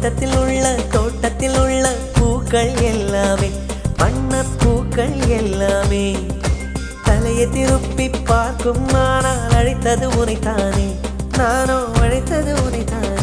தோட்டத்தில் உள்ள பூக்கள் எல்லாமே வண்ணப் பூக்கள் எல்லாமே தலையை திருப்பி பார்க்கும் ஆனால் அழைத்தது உனைத்தானே நானோ அழைத்தது உனைத்தானே